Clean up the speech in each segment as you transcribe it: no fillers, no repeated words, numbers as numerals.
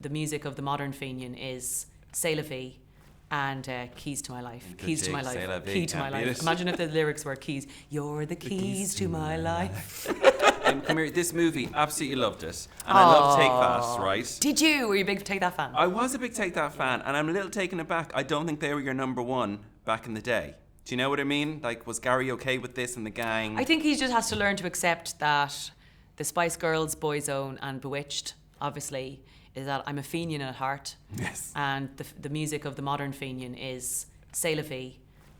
The music of the modern Fenian is C'est la vie and Keys to My Life. Keys to My Life. Key to My Life. Imagine if the lyrics were keys. You're the keys to my life. Come here, this movie, absolutely loved it. And I love Take That, right? Did you? Were you a big Take That fan? I was a big Take That fan, and I'm a little taken aback. I don't think they were your number one back in the day. Do you know what I mean? Like, was Gary okay with this and the gang? I think he just has to learn to accept that the Spice Girls, Boyzone and Bewitched, obviously, is that I'm a Fenian at heart. Yes. And the music of the modern Fenian is C'est la vie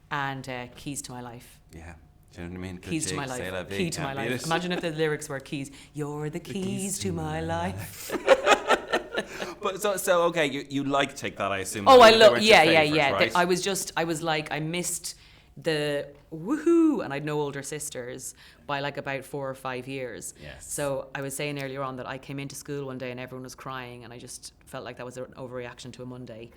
and Keys to My Life. Yeah. Do you know what I mean? Keys to My Life. Key to My Life. Imagine if the lyrics were keys. You're the keys to my life. But so okay, you like Take That, I assume. Oh, I love, yeah. Right? I was like, I missed the woohoo, and I'd no older sisters by like about 4 or 5 years. Yes. So I was saying earlier on that I came into school one day and everyone was crying, and I just felt like that was an overreaction to a Monday.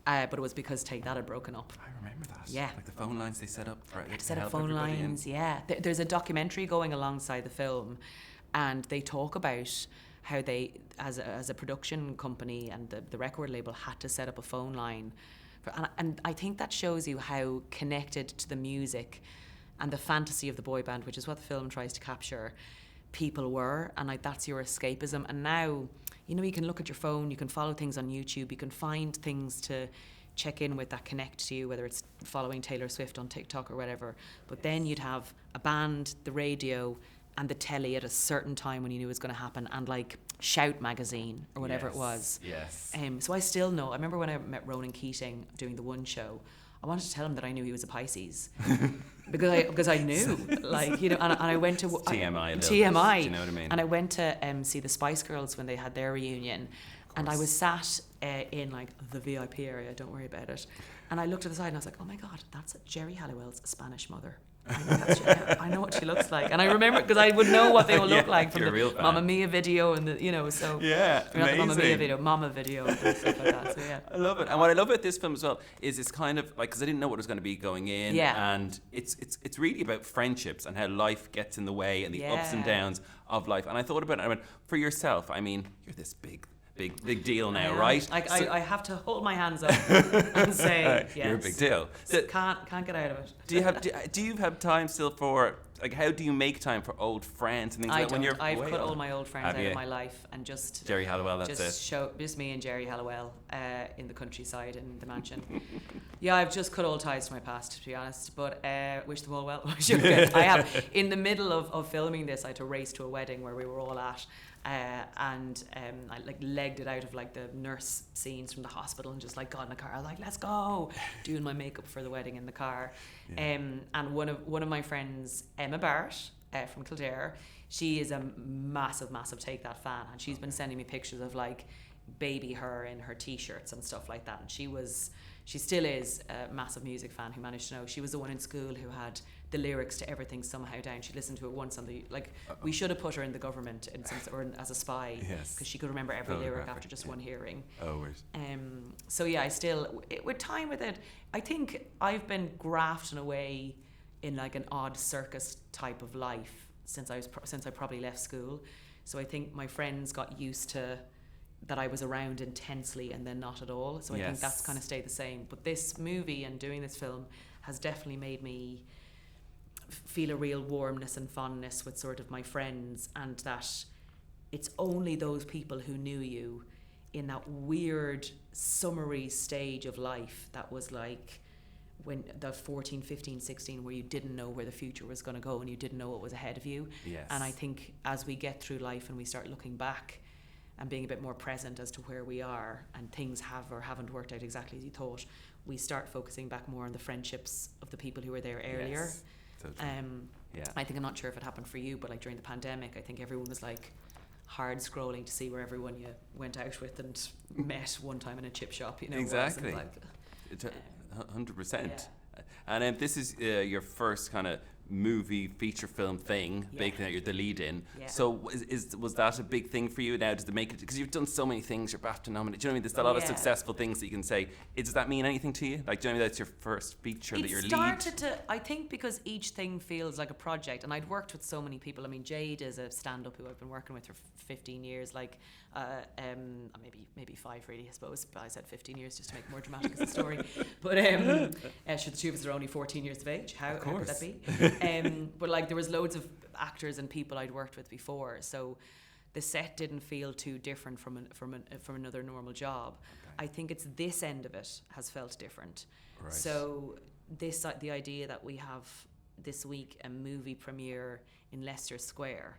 But it was because Take That had broken up. I remember that. Yeah. Like the phone lines they set up. For, to set up phone lines, yeah. There's a documentary going alongside the film, and they talk about how they, as a production company and the record label, had to set up a phone line. And I think that shows you how connected to the music and the fantasy of the boy band, which is what the film tries to capture, people were. And like, that's your escapism. And now, you know, you can look at your phone, you can follow things on YouTube, you can find things to check in with that connect to you, whether it's following Taylor Swift on TikTok or whatever. But then you'd have a band, the radio, and the telly at a certain time when you knew it was going to happen, and like Shout magazine or whatever it was. Yes. So I still know. I remember when I met Ronan Keating doing the One Show, I wanted to tell him that I knew he was a Pisces because I knew, like, you know, and I went to TMI. TMI. Do you know what I mean? And I went to see the Spice Girls when they had their reunion, and I was sat in like the VIP area. Don't worry about it. And I looked to the side and I was like, oh my God, that's Jerry Halliwell's Spanish mother. I know what she looks like, and I remember because I would know what they will look like from the Mamma Mia video and the, you know, so yeah, not the Mamma Mia video, Mama video and stuff like that. So yeah, I love it. And what I love about this film as well is it's kind of like, because I didn't know what was going to be going in, and it's really about friendships and how life gets in the way and the ups and downs of life. And I thought about it. I went, for yourself, I mean, you're this big deal now, right? Like, so, I have to hold my hands up and say, yes. You're a big deal. So, can't get out of it. Do you have time still for, like, how do you make time for old friends and things like that when you're I've cut all my old friends out of my life and just Jerry Halliwell, that's it. Just me and Jerry Halliwell in the countryside in the mansion. Yeah, I've just cut all ties to my past, to be honest, but wish them all well. I have. In the middle of filming this, I had to race to a wedding where we were all at. And I like legged it out of like the nurse scenes from the hospital and just like got in the car. I was like, let's go, doing my makeup for the wedding in the car. And one of my friends, Emma Barrett from Kildare, she is a massive Take That fan, and she's been sending me pictures of like baby her in her t-shirts and stuff like that. And she still is a massive music fan who managed to know. She was the one in school who had the lyrics to Everything Somehow down. She listened to it once on the, like, we should have put her in the government or as a spy, because she could remember every lyric after just one hearing. So yeah, with time with it, I think I've been grafting away in like an odd circus type of life since I probably left school. So I think my friends got used to that I was around intensely and then not at all. So I think that's kind of stayed the same. But this movie and doing this film has definitely made me feel a real warmness and fondness with sort of my friends, and that it's only those people who knew you in that weird summery stage of life that was like when the 14, 15, 16, where you didn't know where the future was going to go and you didn't know what was ahead of you. And I think as we get through life and we start looking back and being a bit more present as to where we are, and things have or haven't worked out exactly as you thought, we start focusing back more on the friendships of the people who were there earlier. I think, I'm not sure if it happened for you, but like during the pandemic, I think everyone was like hard scrolling to see where everyone you went out with and met one time in a chip shop, you know. Exactly. Like, 100%. And this is your first kind of movie feature film thing, big thing that you're the lead in. Yeah. So was that a big thing for you now? Does it make it, because you've done so many things, you're BAFTA nominated, do you know what I mean? There's a lot of successful things that you can say. Does that mean anything to you? Like, do you know what I mean? That's your first feature that you're lead? It started to, I think, because each thing feels like a project, and I'd worked with so many people. I mean, Jade is a stand-up who I've been working with for 15 years, like maybe 5 really, I suppose, but I said 15 years just to make it more dramatic as a story. But sure, the two of us are only 14 years of age. How could that be? But like, there was loads of actors and people I'd worked with before, so the set didn't feel too different from another normal job. Okay. I think it's this end of it has felt different. Right. So the idea that we have this week a movie premiere in Leicester Square,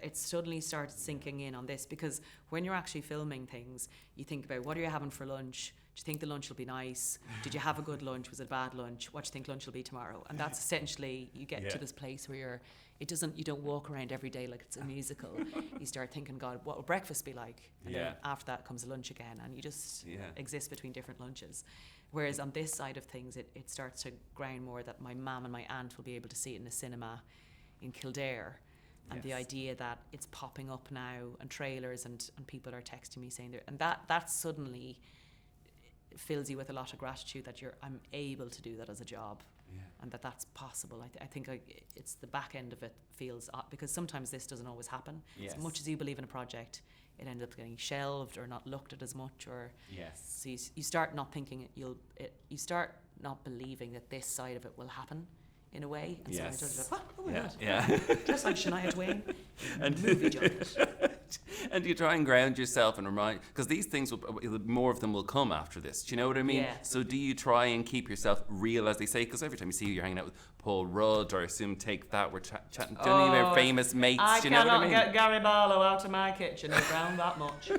it suddenly started sinking in on this, because when you're actually filming things, you think about, what are you having for lunch? Do you think the lunch will be nice? Did you have a good lunch? Was it a bad lunch? What do you think lunch will be tomorrow? And that's essentially, you get to this place where you don't walk around every day like it's a musical. You start thinking, God, what will breakfast be like? And then after that comes lunch again, and you just exist between different lunches. Whereas on this side of things, it starts to ground more that my mum and my aunt will be able to see it in the cinema in Kildare. And the idea that it's popping up now, and trailers, and people are texting me saying and that suddenly fills you with a lot of gratitude that I'm able to do that as a job, and that's possible. I think it's the back end of it feels odd, because sometimes this doesn't always happen. As much as you believe in a project, it ends up getting shelved or not looked at as much, or so you start not thinking you start not believing that this side of it will happen. In a way, and so I told you, like, what? Oh my God! Just like Shania Twain, and movie junket. And you try and ground yourself and remind, because these things more of them will come after this. Do you know what I mean? Yeah. So do you try and keep yourself real, as they say? Because every time you see you're hanging out with Paul Rudd, or I assume Take That, we're chatting. Do you know what I mean? Famous mates. Do you know what I mean? I cannot get Gary Barlow out of my kitchen around that much.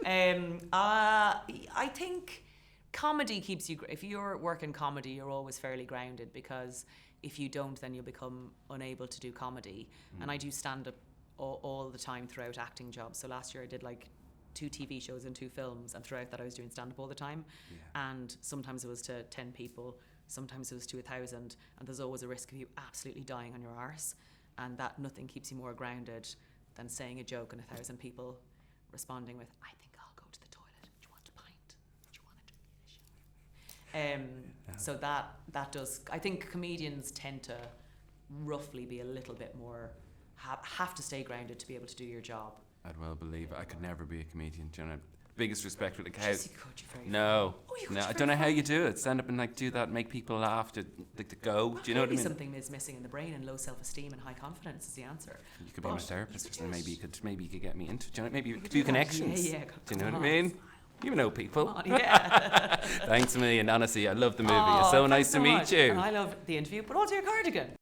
I think comedy keeps you. If you're working comedy, you're always fairly grounded, because if you don't, then you'll become unable to do comedy. And I do stand up all the time throughout acting jobs. So last year I did like 2 TV shows and 2 films, and throughout that I was doing stand up all the time. And sometimes it was to 10 people, sometimes it was to 1,000, and there's always a risk of you absolutely dying on your arse, and that nothing keeps you more grounded than saying a joke and 1,000 people responding with, I think I'll go to the toilet. Do you want a pint? Do you want to drink this? So that does, I think comedians tend to roughly be a little bit more, have to stay grounded to be able to do your job. I'd well believe it. I could never be a comedian. Do you know, biggest respect for the cow. Yes, you could, you're very no, funny. I don't know how you do it. Stand up and like do that, make people laugh, to go. Do you know what I mean? Something is missing in the brain, and low self-esteem and high confidence is the answer. You could be my therapist, and maybe you could get me into. Do you know, maybe you could do connections. Yeah. Do you know what I mean? You know people. On, yeah. Thanks a million. Honestly, I love the movie. It's so nice to meet you. And I love the interview, but also your cardigan.